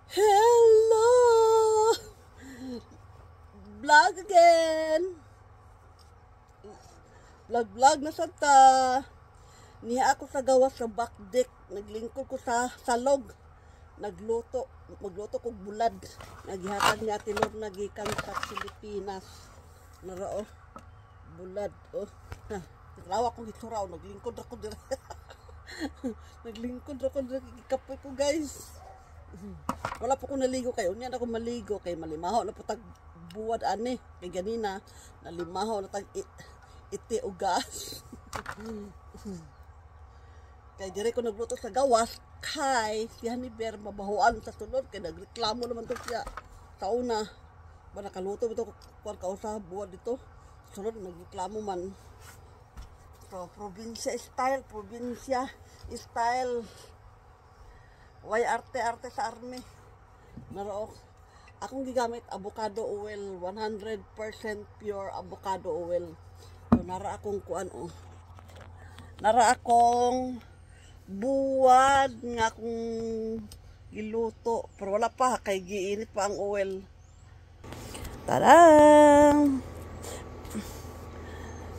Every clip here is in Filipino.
Hello! Vlog again! Vlog na sa ta. Niya ako sa gawas sa back deck. Naglingkod ko sa salog. Magluto ko bulad. Naghihatag niya tilor nagikan sa Pilipinas. Narao. Bulad. Oh. Naglawa kong hituraw. Naglingkod ako dira. Naglingkod ako dira. Kapoy ko guys. Wala po ko naligo kayo. Unya na ako maligo kay malimaho na po tag buwad ani. Kay ganina nalimaho na tag iti o gas. Kay dire ko nagluto sa gawas kay si Haniber mabahuan sa sulod kay nagreklamo naman to siya sa una. Ba nakaluto ito kuan ka sa buwad dito. Sulod nagreklamo man. So probinsya style. Way arte sa army. Naro akong gigamit avocado oil, 100% pure avocado oil. So nara akong kuan Nara akong buwad nga akong giluto, pero wala pa kay giinit pa ang oil. Tadang!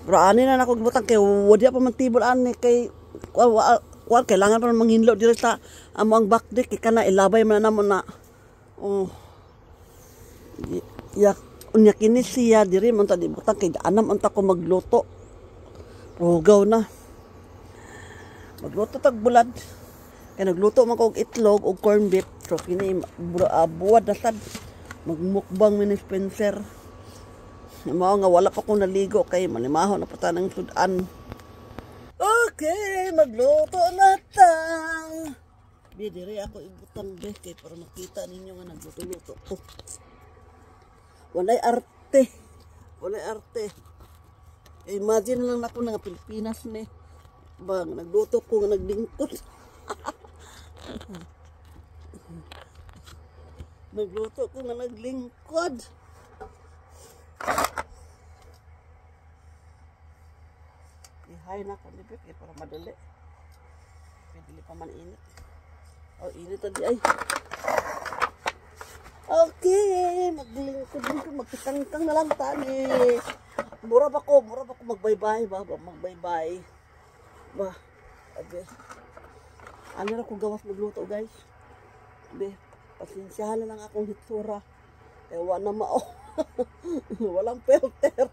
Bro, ani na ako gibutang kay wadi pa man tibol ani kay kuan kailangan pa manghinlo diri sa among backdeck kay kana ilabay man namo na. Oh. Ya unya kini siya diri man ta di butang kay anam unta ko magluto. Rugaw na. Magluto tag bulad. Kay nagluto man ko og itlog og corn beef. So kini buwad na sad. Magmukbang mini Spencer. Mao nga wala pa ko naligo kay malimaho na pata ng sudan. Okay, magluto na ta. Bidiri ako ibutang be kay para makita ninyo nga nagluto-luto ko. Walay arte. Imagine lang ako nga Pilipinas ni. Bang nagluto ko nga naglingkod. Nagluto ko nga naglingkod. Ihay na ko nito kaya para madali. Pwede pa man init. Oh, init tadi ay. Okay, maglingkod dito, magkitangkang na lang tani. Mura ba ko magbaybay ba? Magbaybay. Ba, abe. Ano na ko gawas magluto guys? Abe, pasensyahan na lang akong hitsura. Ewa na mao. Walang filter.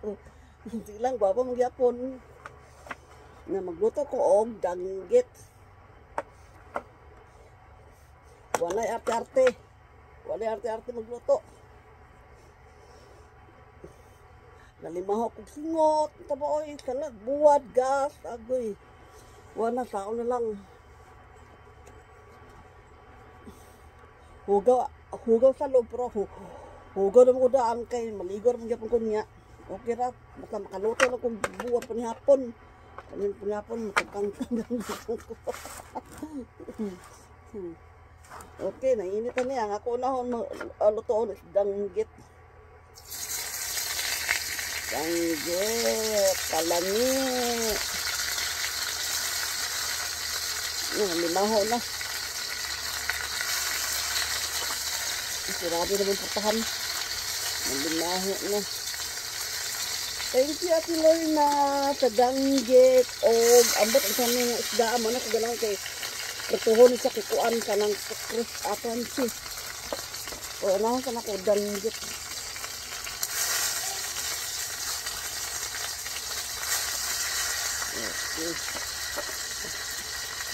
Hindi lang baba magyapon. Na magluto ko og danggit. Walay arte-arte magluto. Nalimaho kog singot, taboy, salag, buwad, gas, agoy. Wala sao na lang. Hugaw sa loob pero hugaw na mo daan kay maligor mo gyapon ko niya. Okay ra, basta makaluto na kung buwad panihapon. Panihapon makakangkang ko. Okay, nainit na niya. Ako na lutoon is danggit. Kalami. Limaho na. Sirabi naman patahan. Limaho na. Thank you, Ate Lorna, sa danggit. O, ambot ang sami nga isdaan mo na kagalang kay Pagtuhon sa kikuan ka ng kukris apan si. O, nahan ka na ko danggit. Okay.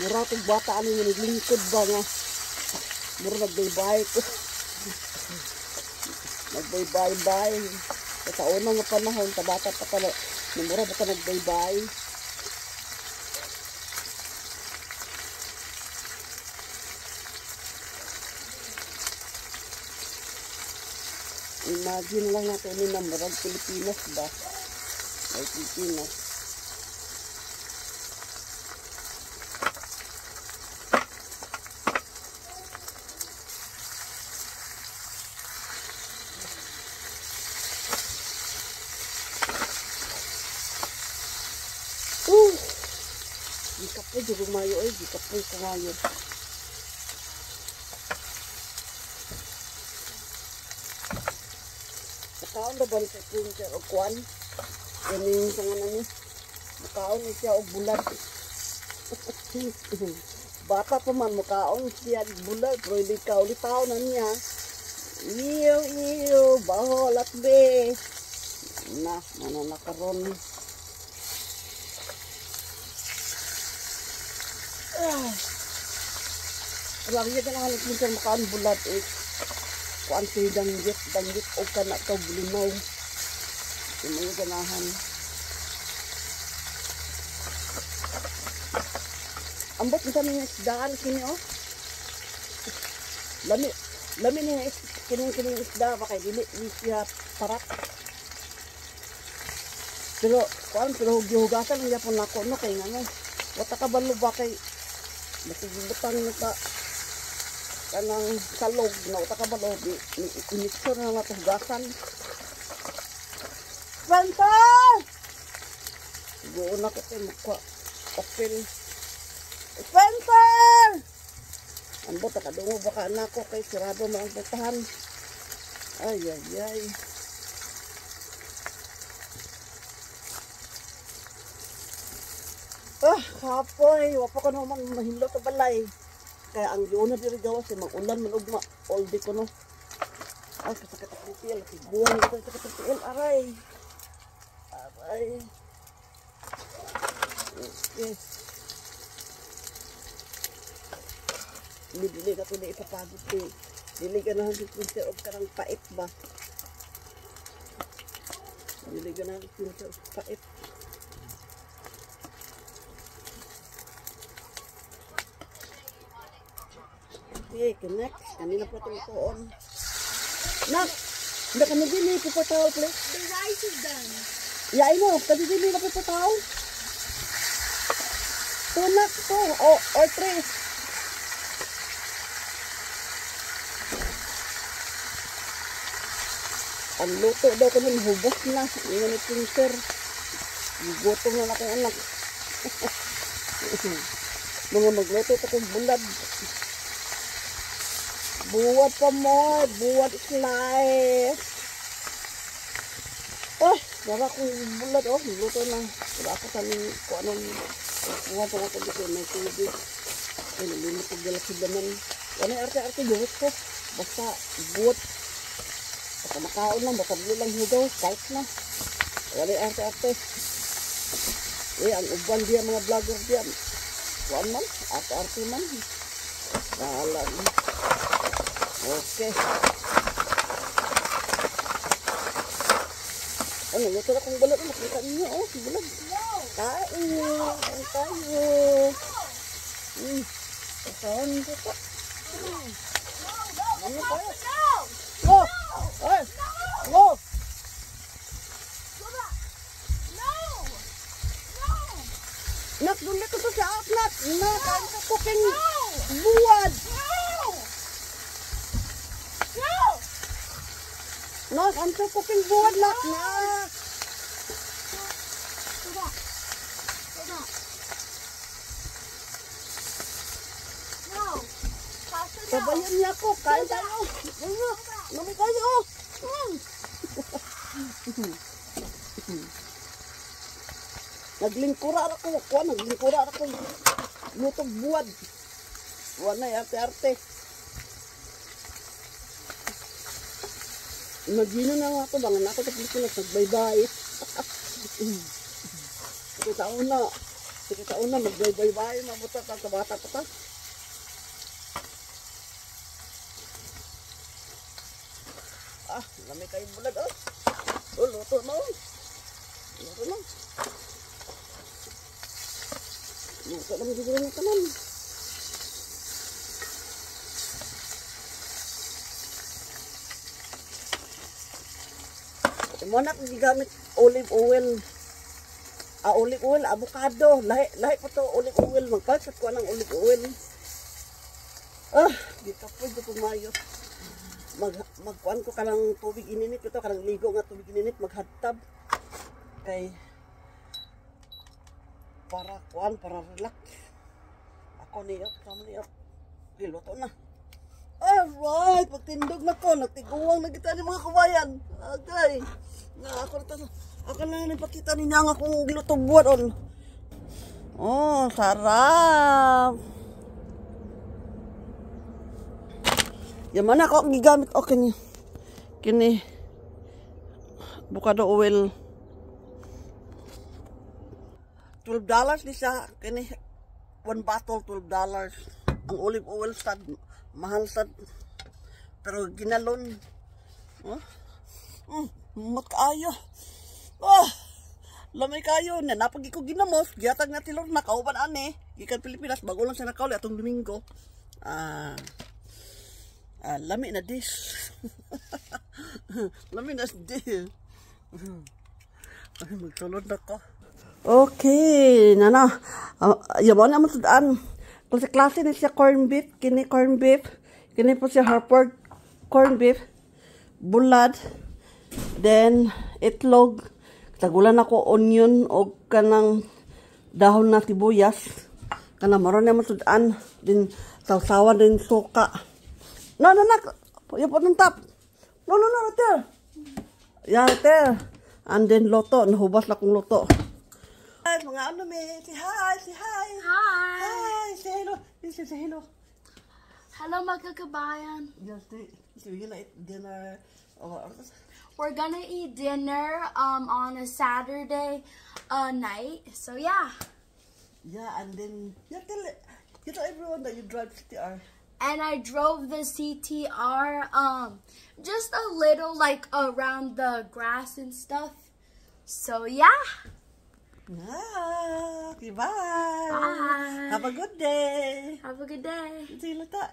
Mura itong bata ano yung naglingkod ba nga. Mura nagbaybay ko. Nagbaybay. Sa unang panahon, sa bata pa ka na. Mura ba ka nagbaybay? Imagine lang natin ni Namrag Pilipinas ba? Ay Pilipinas. Di kapoy jugong mayo ay di kapoy ko ngayon. Makaon na ba sa printer o kuan? Ganin sa nga niya. Makaon siya o bulag. Bata pa man, makaon siya bulag. Pero hindi ka ulit tao na niya. Iyo, baholat be. Na, mananakaron. Alam niya ka na halit minsan makaon bulag eh. Kuan siya danggit o ka na ito bulimaw. Yung mga ganahan. Ambot nito ng isdaan kini oh. Lami niya kining isda baka dili siya parat. Pero gihugasan niya pun nako no kay ngano. Wata ka balo ba kay matibutang naka kanang salog na wata ka balo di mixture na nato hugasan. Spencer! Siguro na kasi mukha kapil. Spencer! Ambot nakadungo baka anak ko kay sirado mo ang putahan. Ay. Kapoy. Wapa ko naman mahilo sa balay. Kaya ang yun na diri gawas ay mag-ulan man ugma. All day ko no. Ay, kasakit ang tiil. Buwan ito sakit ang tiil. Aray. Okay. Dili ka ito na ipapagod ko. Dili ka na hanggang pinser o karang pait ba? Dili ka na hanggang pinser o pait. Okay, next. Kanina po itong tuon. Nak! Hindi ka na din eh. Pupataw, please. The rice is done. Yeah, I know. Kasi din na pupataw. 2 nak to. Or 3. Ang luto daw ko nun, hubos na. Yung ni pinser. Gutom na akong anak. Mga magluto ito kong bulad. Buwad pa mo. Buwad is life. Oh, dara kong bulad. Oh, luto na. Wala ako sa nang kung anong buwad pa natin dito. May tubig. Ay, nalimit ko galat sa daman. Ano yung arte-arte buwad ko? Basta buwad. Basta makaon lang, basta bili lang hugaw, kahit na. Wala yung arte-arte. Ang uban diya, mga vlogger diya. Kuan man, arte-arte man. Bahala na. Okay. Ano, luto na kong bulag. Nakita niyo, oh, bulag. Kain tayo. Kasahan ko pa. Ano tayo? Go! Ay! Go! Nak, dulit ko sa out, nak! Nak, ang kuking buwad! Nak, ang kuking buwad, nak! Nak! Sabayan niya ako, kain tayo! Nami kayo! Naglingkurar ako. Lutog buwad. Buwan na, arte-arte. Imagino na nga ito, bangan ako sa Pilipinas, nagbay-bay. Sige taon na, magbay-bay, mabuta, bata pa ta. Lamay kayo bulag, oh. Oh, luto na, oh. Luto na. Luto na, siguro ng kanan. Imo na kung gigamit olive oil. Olive oil, avocado. Lahi po to olive oil. Magpalsat ko ng olive oil. Dito po mayo. Magkuan ko kanang tubig ininit ito, kanang ligo nga tubig ininit, maghadtab kay para kuan, para relax ako niyot, sama niyot, luto na. Alright, night, pagtindog na ko, nagtiguwang na kita ni mga kabayan. Okay. Ako na nipakita niya nga kung glutong buwan on. Oh, sarap. Yaman ako gigamit o kini avocado oil. $12 ni siya kini one bottle $12. Ang olive oil sad mahal sad pero ginalon. Mat kaayo. Lamay kayo na napagi ko ginamos gihatag na tilor na kauban ani gikan Pilipinas bago lang siya nakauli atong Domingo. Lami na dis. Lami na dis. Ay, magsulod na ko. Okay, nana. Yaman naman tudaan. Kung sa klase ni siya corn beef, kini corn beef, kini po siya Hereford corn beef, bulad, then itlog, tagulan ako onion o kanang dahon na sibuyas, kanang maron naman tudaan, din sausawan din suka. No, you put on top. No, there. Yeah, there. And then loto, nahubas na kong loto. Ay, mga ano may, say hi. Hi, say hello. Say hello. Hello, mga kabayan. Yes, so we're gonna eat dinner. We're gonna eat dinner on a Saturday night. So yeah. Yeah, and then you tell everyone that you drive CTR. And I drove the CTR just a little like around the grass and stuff. So yeah. Okay, bye. Bye. Have a good day. Have a good day. See you later.